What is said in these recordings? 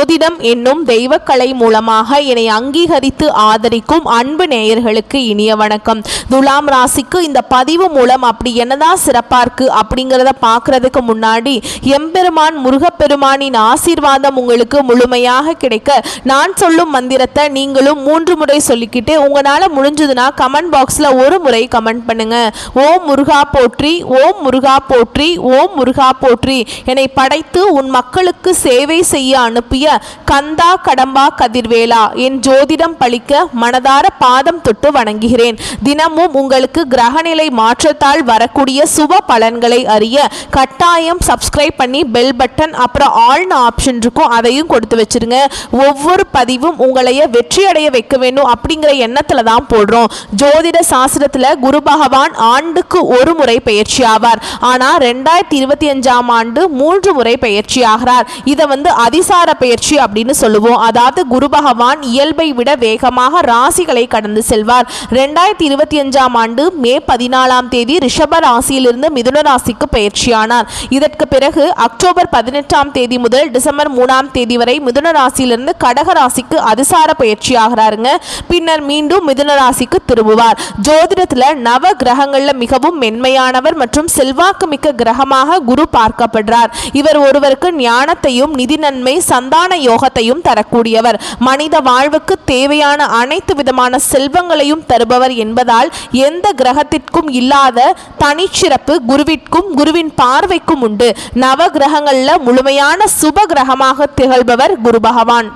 ஜோதிடம் என்னும் தெய்வக்கலை மூலமாக என்னை அங்கீகரித்து ஆதரிக்கும் அன்பு நேயர்களுக்கு இனிய வணக்கம். துலாம் ராசிக்கு இந்த பதிவு மூலம் அப்படி என்னதான் சிறப்பா இருக்கு அப்படிங்கிறத பார்க்கறதுக்கு முன்னாடி எம்பெருமான் முருகப்பெருமானின் ஆசீர்வாதம் உங்களுக்கு முழுமையாக கிடைக்க நான் சொல்லும் மந்திரத்தை நீங்களும் 3 முறை சொல்லிக்கிட்டு உங்களால முடிஞ்சதுன்னா கமெண்ட் பாக்ஸ்ல ஒரு முறை கமெண்ட் பண்ணுங்க. ஓம் முருகா போற்றி, ஓம் முருகா போற்றி, ஓம் முருகா போற்றி. என்னை படைத்து உன் மக்களுக்கு சேவை செய்ய அனுப்பிய கந்தா கடம்பா கதிர்வேலா, என் ஜோதிடம் பழிக்க மனதார பாதம் தொட்டு வணங்குகிறேன். தினமும் உங்களுக்கு கிரகநிலை மாற்றத்தால் வரக்கூடிய சுப பலன்களை அறிய கட்டாயம் சப்ஸ்கிரைப் பண்ணி பெல் பட்டன் அப்புறம் ஆல்னு ஆப்ஷன் இருக்கும், அதையும் கொடுத்து வச்சிருங்க. ஒவ்வொரு பதிவும் உங்களைய வெற்றி அடைய வைக்க வேண்டும் அப்படிங்கிற எண்ணத்துல தான் போடுறோம். ஜோதிட சாஸ்திரத்துல குரு பகவான் ஆண்டுக்கு ஒரு முறை பயிற்சி ஆவார். ஆனா 2025ஆம் ஆண்டு 3 முறை பயிற்சி ஆகிறார். இதை அதிசார பயிற்சி அப்படின்னு சொல்லுவோம். அதாவது குரு பகவான் இயல்பை விட வேகமாக ராசிகளை கடந்து செல்வார். 2025ஆம் ஆண்டு மே 14ஆம் தேதி ரிஷப ராசியிலிருந்து மிதுன ராசிக்கு பயிற்சியானார். இதற்கு பிறகு அக்டோபர் 18ஆம் தேதி முதல் டிசம்பர் 3ஆம் தேதி வரை மிதுன ராசியிலிருந்து கடக ராசிக்கு அதிசார பயிற்சி ஆகிறாருங்க. பின்னர் மீண்டும் மிதுன ராசிக்கு திரும்புவார். ஜோதிடத்துல நவ கிரகங்கள்ல மிகவும் மென்மையானவர் மற்றும் செல்வாக்கு மிக்க கிரகமாக குரு பார்க்கப்படுறார். இவர் ஒருவருக்கு ஞானத்தையும் நிதி நன்மை சந்தான யோகத்தையும் தரக்கூடியவர். மனித வாழ்வுக்கு தேவையான அனைத்து விதமான செல்வங்களையும் தருபவர் என்பதால் எந்த கிரகத்திற்கும் இல்லாத தனிச்சிறப்பு குருவிற்கும் குருவின் பார்வைக்கும் உண்டு. நவ கிரகங்கள்ல முழுமையான சுப கிரகமாக திகழ்பவர் குரு பகவான்.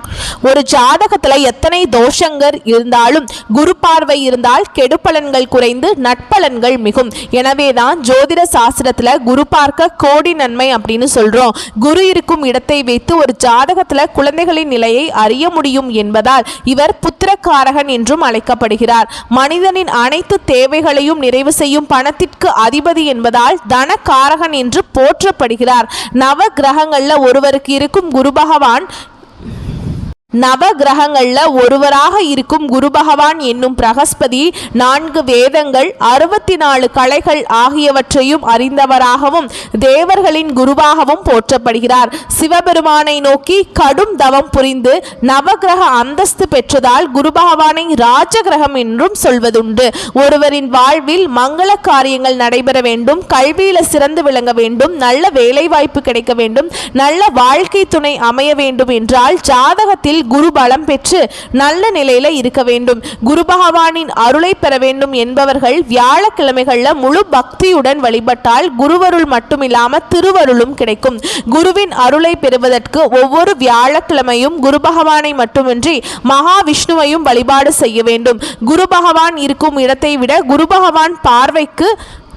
ஒரு ஜாதகத்துல எத்தனை தோஷங்கள் இருந்தாலும் குரு பார்வை இருந்தால் கெடுபலன்கள் குறைந்து நட்பலன்கள் மிகும். எனவேதான் ஜோதிட சாஸ்திரத்துல குரு பார்க்க கோடி நன்மை அப்படின்னு சொல்றோம். குரு இருக்கும் இடத்தை வைத்து ஒரு ஜாதகத்துல குழந்தைகளின் நிலையை அறிய முடியும் என்பதால் இவர் புத்திரக்காரகன் என்றும் அழைக்கப்படுகிறார். மனிதனின் அனைத்து தேவைகளையும் நிறைவு செய்யும் பணத்திற்கு அதிபதி என்பதால் தனக்காரகன் என்று போற்றப்படுகிறார். நவ கிரகங்கள்ல ஒருவருக்கு இருக்கும் குரு பகவான் நவ கிரகங்கள்ல ஒருவராக இருக்கும் குரு பகவான் என்னும் பிரகஸ்பதி 4 வேதங்கள் 64 கலைகள் ஆகியவற்றையும் அறிந்தவராகவும் தேவர்களின் குருவாகவும் போற்றப்படுகிறார். சிவபெருமானை நோக்கி கடும் தவம் புரிந்து நவகிரக அந்தஸ்து பெற்றதால் குரு பகவானை ராஜகிரகம் என்றும் சொல்வதுண்டு. ஒருவரின் வாழ்வில் மங்கள காரியங்கள் நடைபெற வேண்டும், கல்வியில சிறந்து விளங்க வேண்டும், நல்ல வேலை வாய்ப்பு கிடைக்க வேண்டும், நல்ல வாழ்க்கை துணை அமைய வேண்டும் என்றால் ஜாதகத்தில் குரு பலம் பெற்று நல்ல நிலையில இருக்க வேண்டும். குரு பகவானின் அருளை பெற வேண்டும் என்பவர்கள் வியாழக்கிழமைகள்ல முழு பக்தியுடன் வழிபட்டால் குருவருள் மட்டுமில்லாம திருவருளும் கிடைக்கும். குருவின் அருளை பெறுவதற்கு ஒவ்வொரு வியாழக்கிழமையும் குரு பகவானை மட்டுமின்றி மகாவிஷ்ணுவையும் வழிபாடு செய்ய வேண்டும். குரு பகவான் இருக்கும் இடத்தை விட குரு பகவான் பார்வைக்கு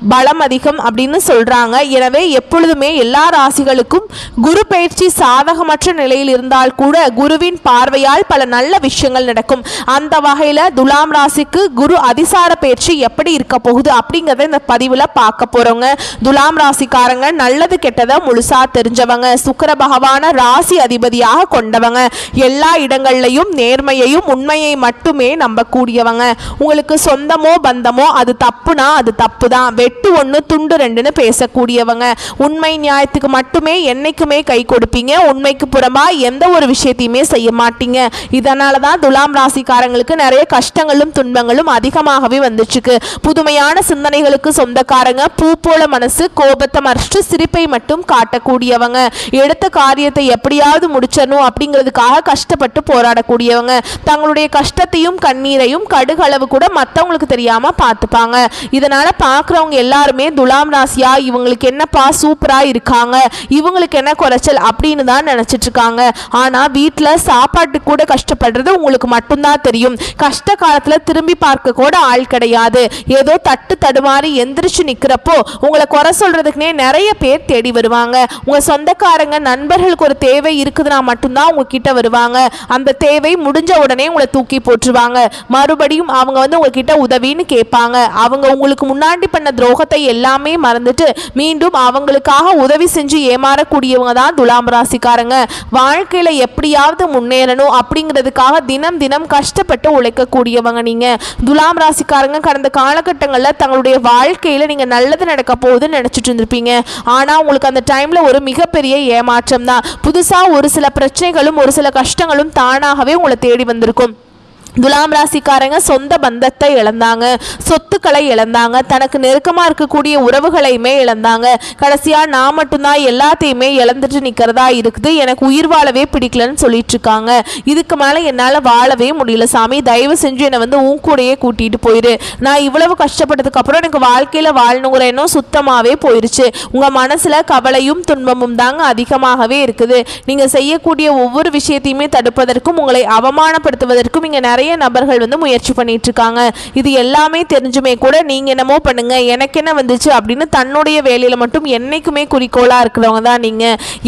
பலம் அதிகம் அப்படின்னு சொல்றாங்க. எனவே எப்பொழுதுமே எல்லா ராசிகளுக்கும் குரு பயிற்சி சாதகமற்ற நிலையில் இருந்தால் கூட குருவின் பார்வையால் பல நல்ல விஷயங்கள் நடக்கும். அந்த வகையில துலாம் ராசிக்கு குரு அதிசார பயிற்சி எப்படி இருக்க போகுது அப்படிங்கறத இந்த பதிவுல பார்க்க போறோங்க. துலாம் ராசிக்காரங்க நல்லது கெட்டதை முழுசா தெரிஞ்சவங்க, சுக்கிர பகவான ராசி அதிபதியாக கொண்டவங்க, எல்லா இடங்கள்லையும் நேர்மையையும் உண்மையை மட்டுமே நம்பக்கூடியவங்க. உங்களுக்கு சொந்தமோ பந்தமோ அது தப்புனா அது தப்பு தான், வெட்டு 1 துண்டு 2ன்னு பேசக்கூடியவங்க. உண்மை நியாயத்துக்கு மட்டுமே என்னைக்குமே கை கொடுப்பீங்க. உண்மைக்கு புறமா எந்த ஒரு விஷயத்தையுமே செய்ய மாட்டீங்க. இதனால தான் துலாம் ராசிக்காரங்களுக்கு நிறைய கஷ்டங்களும் துன்பங்களும் அதிகமாகவே வந்துச்சுக்கு. புதுமையான சிந்தனைகளுக்கு சொந்தக்காரங்க, பூ போல மனசு, கோபத்தை மறைச்சு சிரிப்பை மட்டும் காட்டக்கூடியவங்க, எடுத்த காரியத்தை எப்படியாவது முடிச்சணும் அப்படிங்கிறதுக்காக கஷ்டப்பட்டு போராடக்கூடியவங்க, தங்களுடைய கஷ்டத்தையும் கண்ணீரையும் கடுகளவு கூட மற்றவங்களுக்கு தெரியாம பார்த்துப்பாங்க. இதனால பார்க்குறவங்க எல்லாருமே துலாம் ராசியா இவங்களுக்கு என்னப்பா சூப்பரா இருக்காங்க, இவங்களுக்கு என்ன குறைச்சல் அப்படின்னு தான் நினைச்சிட்டு இருக்காங்க. ஆனா வீட்டுல சாப்பாட்டு கூட கஷ்டப்படுறது உங்களுக்கு மட்டும்தான் தெரியும். கஷ்ட காலத்துல திரும்பி பார்க்க கூட ஆள் கிடையாது. ஏதோ தட்டு தடுமாறி எந்திரிச்சு நிக்கிறப்போ உங்களை குறை சொல்றதுக்குனே நிறைய பேர் தேடி வருவாங்க. உங்க சொந்தக்காரங்க நண்பர்களுக்கு ஒரு தேவை இருக்குதுன்னா மட்டும்தான் உங்ககிட்ட வருவாங்க. அந்த தேவை முடிஞ்ச உடனே உங்களை தூக்கி போட்டுருவாங்க. மறுபடியும் அவங்க உங்ககிட்ட உதவின்னு கேட்பாங்க. அவங்க உங்களுக்கு முன்னாடி பண்ண துரோகத்தை எல்லாமே மறந்துட்டு மீண்டும் அவங்களுக்காக உதவி செஞ்சு ஏமாறக்கூடியவங்க தான் துலாம் ராசிக்காரங்க. வாழ்க்கையில எப்படியாவது முன்னேறணும் அப்படிங்கிறதுக்காக தினம் தினம் கஷ்டப்பட்டு உழைக்கக்கூடியவங்க நீங்க. துலாம் ராசிக்காரங்க கடந்த காலகட்டங்களில் தங்களுடைய வாழ்க்கையில நீங்க நல்லது நடக்க போகுதுன்னு நினைச்சிட்டு இருந்திருப்பீங்க. ஆனா உங்களுக்கு அந்த டைம்ல ஒரு மிகப்பெரிய ஏமாற்றம் தான். புதுசா ஒரு சில பிரச்சனைகளும் ஒரு சில கஷ்டங்களும் தானாகவே உங்களை தேடி வந்திருக்கும். துலாம் ராசிக்காரங்க சொந்த பந்தத்தை இழந்தாங்க, சொத்துக்களை இழந்தாங்க, தனக்கு நெருக்கமாக இருக்கக்கூடிய உறவுகளையுமே இழந்தாங்க. கடைசியாக நான் மட்டும்தான் எல்லாத்தையுமே இழந்துட்டு நிற்கிறதா இருக்குது, எனக்கு உயிர் வாழவே பிடிக்கலன்னு சொல்லிட்டு இருக்காங்க. இதுக்கு மேலே என்னால் வாழவே முடியல சாமி, தயவு செஞ்சு என்னை உன் கூடையே கூட்டிகிட்டு போயிரு. நான் இவ்வளவு கஷ்டப்பட்டதுக்கு அப்புறம் எனக்கு வாழ்க்கையில் வாழணுங்கிற எண்ணம் சுத்தமாகவே போயிருச்சு. உங்கள் மனசில் கவலையும் துன்பமும் தாங்க அதிகமாகவே இருக்குது. நீங்கள் செய்யக்கூடிய ஒவ்வொரு விஷயத்தையுமே தடுப்பதற்கும் உங்களை அவமானப்படுத்துவதற்கும் இங்கே நிறைய நபர்கள் முயற்சி பண்ணிட்டு இருக்காங்க. இது எல்லாமே தெரிஞ்சுமே கூட நீங்க என்னமோ பண்ணுங்க, எனக்கு என்ன வந்துச்சு அப்படின்னு தன்னுடைய வேலையில மட்டும் என்னைக்குமே குறிக்கோளா இருக்கிறவங்க தான் நீங்க.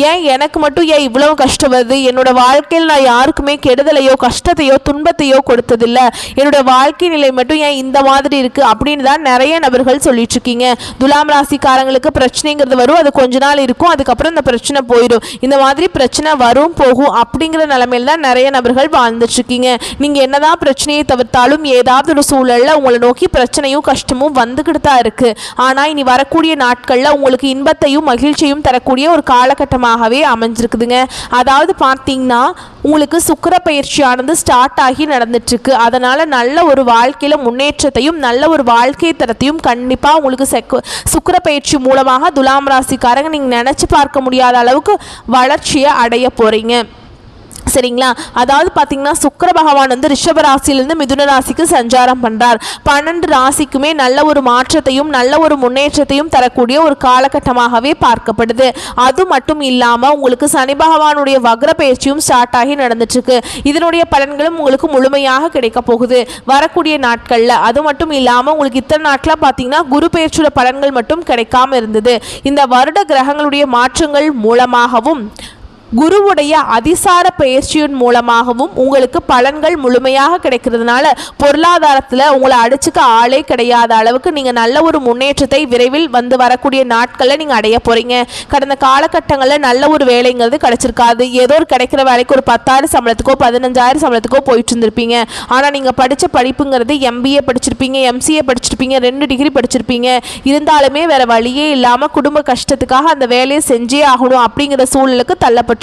ஏன் எனக்கு மட்டும் ஏன் இவ்வளவு கஷ்டம் வருது, என்னோட வாழ்க்கையில் நான் யாருக்குமே கெடுதலையோ கஷ்டத்தையோ துன்பத்தையோ கொடுத்ததில்லை, என்னோட வாழ்க்கை நிலை மட்டும் ஏன் இந்த மாதிரி இருக்கு அப்படின்னு தான் நிறைய நபர்கள் சொல்லிட்டு இருக்கீங்க. துலாம் ராசிக்காரங்களுக்கு பிரச்சனைங்கிறது வரும், அது கொஞ்ச நாள் இருக்கும், அதுக்கப்புறம் இந்த பிரச்சனை போயிடும். இந்த மாதிரி பிரச்சனை வரும் போகும் அப்படிங்கிற நிலைமையில தான் நிறைய நபர்கள் வாழ்ந்துட்டு இருக்கீங்க. நீங்க என்னதான் பிரச்சனையை தவிர்த்தாலும் ஏதாவது ஒரு சூழல்ல உங்களை நோக்கி பிரச்சனையும் கஷ்டமும் வந்துகிட்டு தான் இருக்கு. ஆனா இனி வரக்கூடிய நாட்கள்ல உங்களுக்கு இன்பத்தையும் மகிழ்ச்சியும் தரக்கூடிய ஒரு காலகட்டமாகவே அமைஞ்சிருக்குதுங்க. அதாவது பார்த்தீங்கன்னா உங்களுக்கு சுக்கிர பயிற்சியானது ஸ்டார்ட் ஆகி நடந்துட்டு இருக்கு. அதனால நல்ல ஒரு வாழ்க்கையில முன்னேற்றத்தையும் நல்ல ஒரு வாழ்க்கை தரத்தையும் கண்டிப்பா உங்களுக்கு சுக்கிர பயிற்சி மூலமாக துலாம் ராசிக்காரங்க நீங்க நினைச்சு பார்க்க முடியாத அளவுக்கு வளர்ச்சியை அடைய போறீங்க. சரிங்களா? அதாவது பார்த்தீங்கன்னா சுக்கிர பகவான் ரிஷப ராசியிலிருந்து மிதுன ராசிக்கு சஞ்சாரம் பண்றார். 12 ராசிக்குமே நல்ல ஒரு மாற்றத்தையும் நல்ல ஒரு முன்னேற்றத்தையும் தரக்கூடிய ஒரு காலகட்டமாகவே பார்க்கப்படுது. அது மட்டும் இல்லாம உங்களுக்கு சனி பகவானுடைய வக்ர பயிற்சியும் ஸ்டார்ட் ஆகி நடந்துட்டு இருக்கு. இதனுடைய பலன்களும் உங்களுக்கு முழுமையாக கிடைக்க போகுது வரக்கூடிய நாட்கள்ல. அது மட்டும் இல்லாம உங்களுக்கு இத்தனை நாட்களா பார்த்தீங்கன்னா குரு பயிற்சியோட பலன்கள் மட்டும் கிடைக்காம இருந்தது. இந்த வருட கிரகங்களுடைய மாற்றங்கள் மூலமாகவும் குருவுடைய அதிசார பயிற்சியின் மூலமாகவும் உங்களுக்கு பலன்கள் முழுமையாக கிடைக்கிறதுனால பொருளாதாரத்தில் உங்களை அடிச்சுக்க ஆளே கிடையாத அளவுக்கு நீங்கள் நல்ல ஒரு முன்னேற்றத்தை விரைவில் வரக்கூடிய நாட்களில் நீங்கள் அடைய போகிறீங்க. கடந்த காலகட்டங்களில் நல்ல ஒரு வேலைங்கிறது கிடைச்சிருக்காது. ஏதோ ஒரு கிடைக்கிற வேலைக்கு ஒரு 10,000 சம்பளத்துக்கோ 15,000 சம்பளத்துக்கோ போயிட்டு இருந்திருப்பீங்க. ஆனால் நீங்கள் படித்த படிப்புங்கிறது MBA படிச்சிருப்பீங்க, MCA படிச்சிருப்பீங்க, 2 டிகிரி படிச்சிருப்பீங்க. இருந்தாலுமே வேற வழியே இல்லாமல் குடும்ப கஷ்டத்துக்காக அந்த வேலையை செஞ்சே ஆகணும் அப்படிங்கிற சூழலுக்கு தள்ளப்பட்டிருப்பீங்க.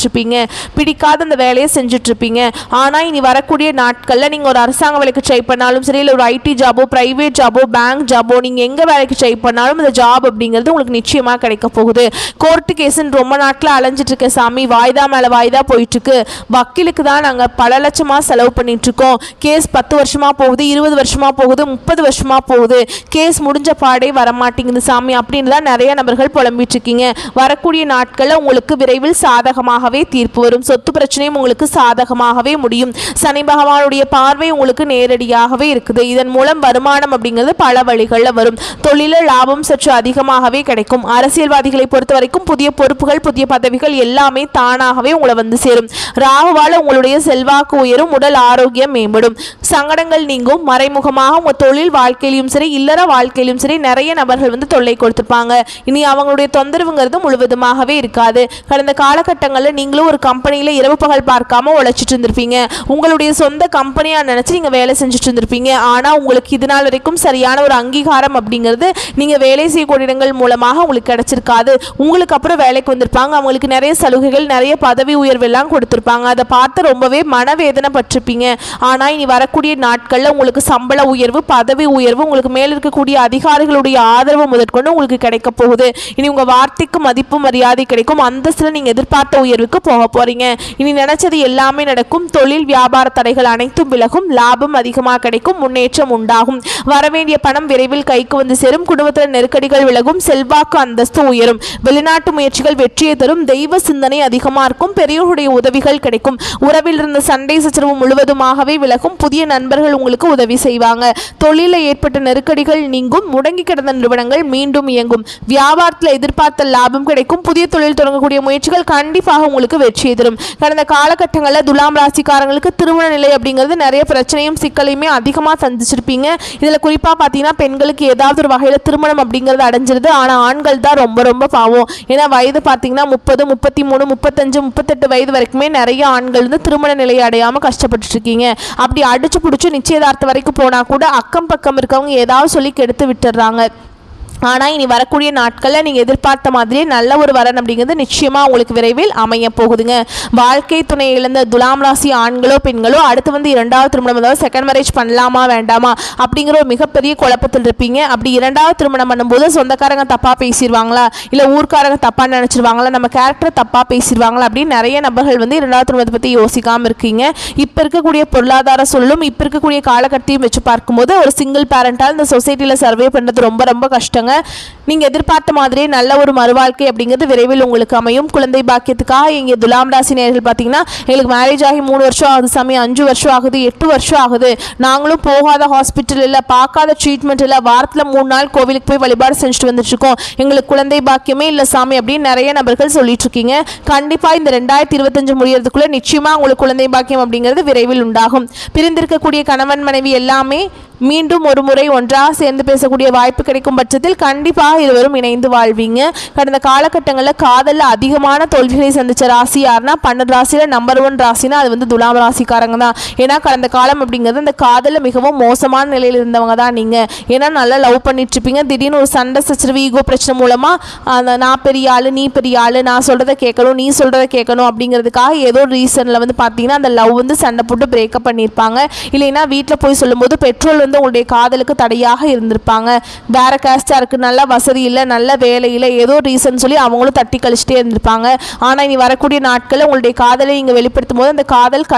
பிடிக்காத அந்த வேலையை செஞ்சுட்டு இருப்பீங்க. ஆனா இனி வரக்கூடிய நாட்கள்ல நீங்க ஒரு அரசாங்க வேலைக்கு ட்ரை பண்ணாலும் சரி, இல்லை ஒரு IT ஜாபோ பிரைவேட் ஜாபோ பேங்க் ஜாபோ நீங்க எங்க வேலைக்கு ட்ரை பண்ணாலும் இந்த ஜாப் அப்படிங்கிறது உங்களுக்கு நிச்சயமா கிடைக்க போகுது. கோர்ட்டு கேஸ்ன்னு ரொம்ப நாட்கள் அலைஞ்சிட்டு இருக்க சாமி, வாய்தா மேல வாய்தா போயிட்டு இருக்கு. வக்கீலுக்கு தான் நாங்க பல லட்சமா செலவு பண்ணிட்டு இருக்கோம். கேஸ் 10 வருஷமா போகுது, 20 வருஷமா போகுது, 30 வருஷமா போகுது, கேஸ் முடிஞ்ச பாடே வரமாட்டேங்குது சாமி அப்படின்னு தான் நிறைய நபர்கள் புலம்பிட்டு இருக்கீங்க. வரக்கூடிய நாட்கள்ல உங்களுக்கு விரைவில் சாதகமாக தீர்ப்பு வரும். சொத்து பிரச்சனையும் உங்களுக்கு சாதகமாகவே முடியும். சனி பகவானுடைய பார்வை உங்களுக்கு நேரடியாகவே இருக்குது. இதன் மூலம் வருமானம் அப்படிங்கிறது பல வழிகளில் வரும். தொழில லாபம் சற்று அதிகமாகவே கிடைக்கும். அரசியல்வாதிகளை பொறுத்த வரைக்கும் புதிய பொறுப்புகள் புதிய பதவிகள் எல்லாமே தானாகவே உங்களை சேரும். ராகுவால உங்களுடைய செல்வாக்கு உயரும், உடல் ஆரோக்கியம் மேம்படும், சங்கடங்கள் நீங்கும். மறைமுகமாக உங்க தொழில் வாழ்க்கையிலும் சரி இல்லற வாழ்க்கையிலும் சரி நிறைய நபர்கள் தொல்லை கொடுத்திருப்பாங்க. இனி அவங்களுடைய தொந்தரவுங்கிறது முழுவதுமாகவே இருக்காது. கடந்த காலகட்டங்களில் நீங்களும் ஒரு கம்பெனியில் இரவு பகல் பார்க்காம உழைச்சிட்டு இருந்திருப்பீங்க. உங்களுடைய சொந்த கம்பெனியா நினைச்சு நீங்க வேலை செஞ்சுட்டு இருந்திருப்பீங்க. ஆனா உங்களுக்கு இது நாள் வரைக்கும் சரியான ஒரு அங்கீகாரம் அப்படிங்கிறது நீங்க வேலை செய்யக்கூடிய இடங்கள் மூலமாக உங்களுக்கு கிடைச்சிருக்காது. உங்களுக்கு அப்புறம் வேலைக்கு வந்திருப்பாங்க, அவங்களுக்கு நிறைய சலுகைகள் நிறைய பதவி உயர்வு எல்லாம் கொடுத்திருப்பாங்க. அதை பார்த்து ரொம்பவே மனவேதனை பட்டிருப்பீங்க. ஆனா இனி வரக்கூடிய நாட்கள்ல உங்களுக்கு சம்பள உயர்வு பதவி உயர்வு உங்களுக்கு மேல இருக்கக்கூடிய அதிகாரிகளுடைய ஆதரவு முதற்கொண்டு உங்களுக்கு கிடைக்க போகுது. இனி உங்க வார்த்தைக்கு மதிப்பு மரியாதை கிடைக்கும். அந்தஸ்துல நீங்க எதிர்பார்த்த உயர்வுக்கு போக போறீங்க. இனி நினைச்சது எல்லாமே நடக்கும். தொழில் வியாபார தடைகள் அனைத்தும் விலகும், லாபம் அதிகமாக கிடைக்கும், முன்னேற்றம் உண்டாகும். வரவேண்டிய பணம் விரைவில் கைக்கு சேரும். குடும்பத்தில் நெருக்கடிகள் விலகும், செல்வாக்கு அந்தஸ்து உயரும். வெளிநாட்டு முயற்சிகள் வெற்றியை தரும். தெய்வ சிந்தனை அதிகமா இருக்கும். பெரியோருடைய உதவிகள் கிடைக்கும். உறவில் இருந்த சண்டை சச்சரவு முழுவதுமாகவே விலகும். புதிய நண்பர்கள் உங்களுக்கு உதவி செய்வாங்க. தொழிலில் ஏற்பட்ட நெருக்கடிகள் நீங்கும். முடங்கி கிடந்த நிறுவனங்கள் மீண்டும் இயங்கும். வியாபாரத்தில் எதிர்பார்த்த லாபம் கிடைக்கும். புதிய தொழில் தொடங்கக்கூடிய முயற்சிகள் கண்டிப்பாக உங்களுக்கு வெற்றியை தரும். கடந்த காலகட்டங்களில் துலாம் ராசிக்காரங்களுக்கு திருமண நிலை அப்படிங்கிறது நிறைய பிரச்சனையும் சிக்கலையுமே அதிகமாக சந்திச்சிருப்பீங்க. இதில் குறிப்பாக பார்த்தீங்கன்னா பெண்களுக்கு ஏதாவது ஒரு வகையில் திருமணம் அப்படிங்கிறது அடைஞ்சிருது. ஆனால் ஆண்கள் தான் ரொம்ப ரொம்ப பாவம். ஏன்னா வயது பார்த்தீங்கன்னா 30, 33, 35, 38 வயது வரைக்குமே நிறைய ஆண்கள் வந்து திருமண நிலையை அடையாமல் கஷ்டப்பட்டு இருக்கீங்க. அப்படி அடிச்சு பிடிச்சி நிச்சயதார்த்தம் வரைக்கும் போனால் கூட அக்கம் பக்கம் இருக்கவங்க ஏதாவது சொல்லி கெடுத்து விட்டுடுறாங்க. ஆனால் இனி வரக்கூடிய நாட்களில் நீங்கள் எதிர்பார்த்த மாதிரியே நல்ல ஒரு வரன் அப்படிங்கிறது நிச்சயமாக உங்களுக்கு விரைவில் அமைய போகுதுங்க. வாழ்க்கை துணை இழந்த துலாம் ராசி ஆண்களோ பெண்களோ அடுத்து வந்து இரண்டாவது திருமணம், அதாவது செகண்ட் மேரேஜ் பண்ணலாமா வேண்டாமா அப்படிங்கிற ஒரு மிகப்பெரிய குழப்பத்தில் இருப்பீங்க. அப்படி இரண்டாவது திருமணம் பண்ணும்போது சொந்தக்காரங்க தப்பாக பேசிடுவாங்களா, இல்லை ஊர்க்காரங்க தப்பாக நினச்சிருவாங்களா, நம்ம கேரக்டர் தப்பாக பேசிடுவாங்களா அப்படின்னு நிறைய நபர்கள் வந்து இரண்டாவது திருமணத்தை பற்றி யோசிக்காமல் இருக்கீங்க. இப்போ இருக்கக்கூடிய பொருளாதார சூழலும் இப்போ இருக்கக்கூடிய காலகட்டத்தையும் வச்சு பார்க்கும்போது ஒரு சிங்கிள் பேரண்டால் இந்த சொசைட்டியில் சர்வே பண்ணுறது ரொம்ப ரொம்ப கஷ்டங்க. நீங்கள் எதிர்பார்த்த மாதிரியே நல்ல ஒரு மறுவாழ்க்கை அப்படிங்கிறது விரைவில் உங்களுக்கு அமையும். குழந்தை பாக்கியத்துக்காக இங்கே துலாம் ராசி நேயர்கள் பார்த்தீங்கன்னா எங்களுக்கு மேரேஜ் ஆகி 3 வருஷம் ஆகுது சாமி, 5 வருஷம் ஆகுது, 8 வருஷம் ஆகுது, நாங்களும் போகாத ஹாஸ்பிட்டல் இல்லை, பார்க்காத ட்ரீட்மெண்ட் இல்லை, வாரத்தில் 3 நாள் கோவிலுக்கு போய் வழிபாடு செஞ்சுட்டு வந்துட்டுருக்கோம், எங்களுக்கு குழந்தை பாக்கியமே இல்லை சாமி அப்படின்னு நிறைய நபர்கள் சொல்லிட்டு இருக்கீங்க. கண்டிப்பாக இந்த 2025 முடியறதுக்குள்ளே நிச்சயமாக உங்களுக்கு குழந்தை பாக்கியம் அப்படிங்கிறது விரைவில் உண்டாகும். பிரிந்திருக்கக்கூடிய கணவன் மனைவி எல்லாமே மீண்டும் ஒரு முறை ஒன்றாக சேர்ந்து பேசக்கூடிய வாய்ப்பு கிடைக்கும் பட்சத்தில் கண்டிப்பாக இருவரும் இணைந்து வாழ்வீங்க. கடந்த காலகட்டங்களில் காதலில் அதிகமான தோல்விகளை சந்தித்த ராசி யாருன்னா 12 ராசியில் நம்பர் 1 ராசினா அது வந்து துலாம் ராசிக்காரங்க தான். ஏன்னா கடந்த காலம் அப்படிங்கிறது அந்த காதலில் மிகவும் மோசமான நிலையில் இருந்தவங்க தான் நீங்கள். ஏன்னா நல்லா லவ் பண்ணிட்டு இருப்பீங்க, திடீர்னு ஒரு சண்டை சச்சரவு ஈகோ பிரச்சனை மூலமாக அந்த நான் பெரிய ஆள் நீ பெரிய ஆள், நான் சொல்கிறத கேட்கணும் நீ சொல்கிறத கேட்கணும் அப்படிங்கிறதுக்காக ஏதோ ஒரு ரீசனில் வந்து பார்த்தீங்கன்னா அந்த லவ் வந்து சண்டை போட்டு பிரேக்கப் பண்ணியிருப்பாங்க. இல்லைன்னா வீட்டில் போய் சொல்லும்போது பெட்ரோல் வந்து உங்களுடைய காதலுக்கு தடையாக இருந்திருப்பாங்க. வேற கேஸ்டா இருக்கு, நல்ல வசதி இல்லை, நல்ல வேலை இல்லை, ஏதோ ரீசன் சொல்லி அவங்களும் தட்டி கழிச்சிட்டே இருந்திருப்பாங்க. ஆனால் இனி வரக்கூடிய நாட்களில் உங்களுடைய காதலை நீங்கள் வெளிப்படுத்தும் போது அந்த காதல்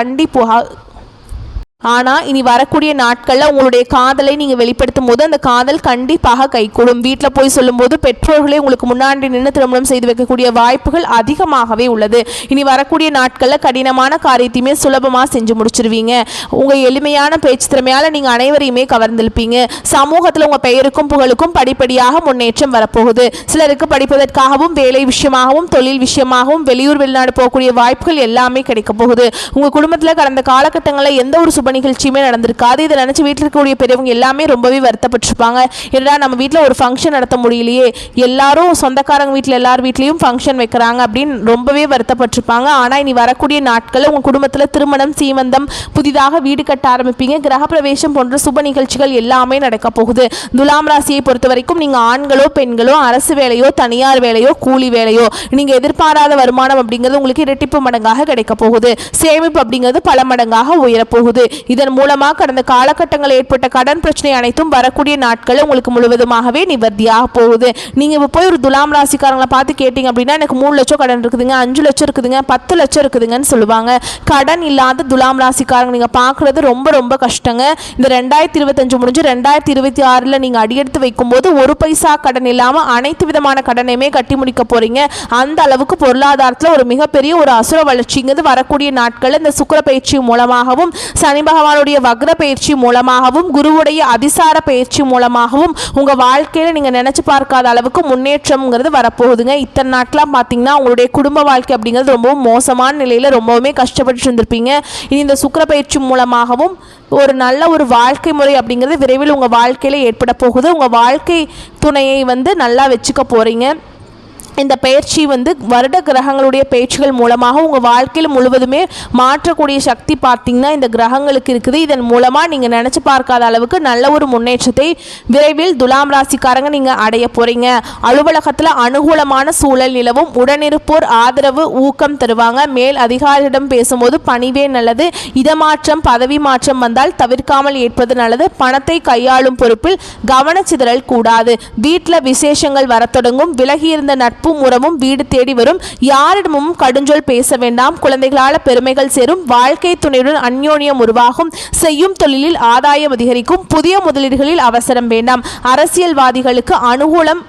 இனி வரக்கூடிய நாட்களில் உங்களுடைய காதலை நீங்கள் வெளிப்படுத்தும் போது அந்த காதல் கண்டிப்பாக கைகூடும். வீட்டில் போய் சொல்லும்போது பெற்றோர்களே உங்களுக்கு முன்னாடி நின்று திருமணம் செய்து வைக்கக்கூடிய வாய்ப்புகள் அதிகமாகவே உள்ளது. இனி வரக்கூடிய நாட்களில் கடினமான காரியத்தையுமே சுலபமாக செஞ்சு முடிச்சிருவீங்க. உங்கள் எளிமையான பேச்சு திறமையால் நீங்கள் அனைவரையுமே கவர்ந்திருப்பீங்க. சமூகத்தில் உங்கள் பெயருக்கும் புகழுக்கும் படிப்படியாக முன்னேற்றம் வரப்போகுது. சிலருக்கு படிப்பதற்காகவும் வேலை விஷயமாகவும் தொழில் விஷயமாகவும் வெளியூர் வெளிநாடு போகக்கூடிய வாய்ப்புகள் எல்லாமே கிடைக்க போகுது. உங்கள் குடும்பத்தில் கடந்த காலகட்டங்களில் எந்த ஒரு நிகழ்ச்சியுமே நடந்திருக்காது. இதை நினைச்சு வீட்டில் இருக்கக்கூடிய பெரியவங்க எல்லாமே ரொம்பவே வருத்தப்பட்டிருப்பாங்க. ஏன்னா நம்ம வீட்டில் ஒரு ஃபங்க்ஷன் நடத்த முடியலையே, எல்லாரும் சொந்தக்காரங்க வீட்டில் எல்லார் வீட்லேயும் ஃபங்க்ஷன் வைக்கிறாங்க அப்படின்னு ரொம்பவே வருத்தப்பட்டிருப்பாங்க. ஆனால் இனி வரக்கூடிய நாட்களில் உங்கள் குடும்பத்தில் திருமணம், சீமந்தம், புதிதாக வீடு கட்ட ஆரம்பிப்பீங்க, கிரகப்பிரவேசம் போன்ற சுப நிகழ்ச்சிகள் எல்லாமே நடக்க போகுது. துலாம் ராசியை பொறுத்த வரைக்கும் நீங்கள் ஆண்களோ பெண்களோ அரசு வேலையோ தனியார் வேலையோ கூலி வேலையோ நீங்கள் எதிர்பாராத வருமானம் அப்படிங்கிறது உங்களுக்கு இரட்டிப்பு மடங்காக கிடைக்க போகுது. சேமிப்பு அப்படிங்கிறது பல மடங்காக உயரப்போகுது. இதன் மூலமாக கடந்த காலகட்டங்களில் ஏற்பட்ட கடன் பிரச்சனை அனைத்தும் வரக்கூடிய நாட்களில் உங்களுக்கு முழுவதுமாகவே நிவர்த்தியாக போகுது. நீங்கள் இப்போ போய் ஒரு துலாம் ராசிக்காரங்களை பார்த்து கேட்டிங்க அப்படின்னா எனக்கு 3 லட்சம் கடன் இருக்குதுங்க, 5 லட்சம் இருக்குதுங்க, 10 லட்சம் இருக்குதுங்கன்னு சொல்லுவாங்க. கடன் இல்லாத துலாம் ராசிக்காரங்க நீங்கள் பார்க்குறது ரொம்ப ரொம்ப கஷ்டங்க. இந்த 2025 முடிஞ்சு 2026 நீங்கள் அடியெடுத்து வைக்கும்போது ஒரு பைசா கடன் இல்லாமல் அனைத்து விதமான கடனையுமே கட்டி முடிக்க போகிறீங்க. அந்த அளவுக்கு பொருளாதாரத்தில் ஒரு மிகப்பெரிய ஒரு அசுர வளர்ச்சிங்கிறது வரக்கூடிய நாட்களில் இந்த சுக்கிர பயிற்சி மூலமாகவும் சனி பகவானுடைய வக்ர பயிற்சி மூலமாகவும் குருவுடைய அதிசார பயிற்சி மூலமாகவும் உங்கள் வாழ்க்கையில் நீங்கள் நினச்சி பார்க்காத அளவுக்கு முன்னேற்றம்ங்கிறது வரப்போகுதுங்க. இத்தனை நாட்களாக பார்த்தீங்கன்னா உங்களுடைய குடும்ப வாழ்க்கை அப்படிங்கிறது ரொம்பவும் மோசமான நிலையில் ரொம்பவுமே கஷ்டப்பட்டு இருந்திருப்பீங்க. இனி இந்த சுக்கிர பயிற்சி மூலமாகவும் ஒரு நல்ல ஒரு வாழ்க்கை முறை அப்படிங்கிறது விரைவில் உங்கள் வாழ்க்கையில் ஏற்பட போகுது. உங்கள் வாழ்க்கை துணையை வந்து நல்லா வச்சுக்க போகிறீங்க. இந்த பயிற்சி வந்து வருட கிரகங்களுடைய பயிற்சிகள் மூலமாக உங்கள் வாழ்க்கையில் முழுவதுமே மாற்றக்கூடிய சக்தி பார்த்திங்கன்னா இந்த கிரகங்களுக்கு இருக்குது. இதன் மூலமாக நீங்கள் நினச்சி பார்க்காத அளவுக்கு நல்ல ஒரு முன்னேற்றத்தை விரைவில் துலாம் ராசிக்காரங்க நீங்கள் அடைய போகிறீங்க. அலுவலகத்தில் அனுகூலமான சூழல் நிலவும், உடனிருப்போர் ஆதரவு ஊக்கம் தருவாங்க. மேல் அதிகாரியிடம் பேசும்போது பணிவே நல்லது. இடமாற்றம் பதவி மாற்றம் வந்தால் தவிர்க்காமல் ஏற்பது நல்லது. பணத்தை கையாளும் பொறுப்பில் கவனச்சிதறல் கூடாது. வீட்டில் விசேஷங்கள் வர தொடங்கும். விலகியிருந்த நட்பு உறவும் வீடு தேடி வரும். யாரிடமும் கடுஞ்சொல் பேச வேண்டாம். குழந்தைகளால் பெருமைகள் சேரும். வாழ்க்கை துணையுடன் அந்யோன்யம் உருவாகும். செய்யும் தொழிலில் ஆதாயம் அதிகரிக்கும். புதிய முதலீடுகளில் அவசரம் வேண்டாம். அரசியல்வாதிகளுக்கு அனுகூலம்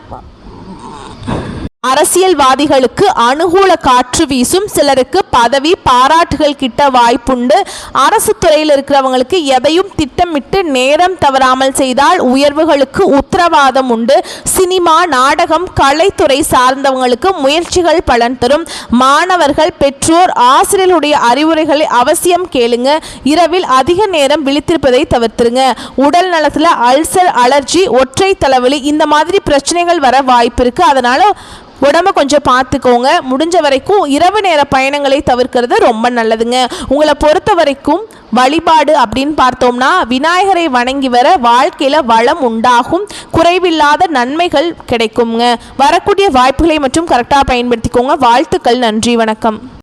அரசியல்வாதிகளுக்கு அனுகூல காற்று வீசும். சிலருக்கு பதவி பாராட்டுகள் கிட்ட வாய்ப்புண்டு. அரசு துறையில் இருக்கிறவங்களுக்கு எதையும் திட்டமிட்டு நேரம் தவறாமல் செய்தால் உயர்வுகளுக்கு உத்தரவாதம் உண்டு. சினிமா, நாடகம், கலைத்துறை சார்ந்தவங்களுக்கு முயற்சிகள் பலன் தரும். மாணவர்கள், பெற்றோர், ஆசிரியர்களுடைய அறிவுரைகளை அவசியம் கேளுங்க. இரவில் அதிக நேரம் விழித்திருப்பதை தவிர்த்துருங்க. உடல் நலத்தில் அல்சர், அலர்ஜி, ஒற்றை தலைவலி இந்த மாதிரி பிரச்சனைகள் வர வாய்ப்பு இருக்கு. அதனால உடம்ப கொஞ்சம் பார்த்துக்கோங்க. முடிஞ்ச வரைக்கும் இரவு நேர பயணங்களை தவிர்க்கிறது ரொம்ப நல்லதுங்க. உங்களை பொறுத்த வரைக்கும் வழிபாடு அப்படின்னு பார்த்தோம்னா விநாயகரை வணங்கி வர வாழ்க்கையில் வளம் உண்டாகும், குறைவில்லாத நன்மைகள் கிடைக்குங்க. வரக்கூடிய வாய்ப்புகளை மற்றும் கரெக்டாக பயன்படுத்திக்கோங்க. வாழ்த்துக்கள். நன்றி, வணக்கம்.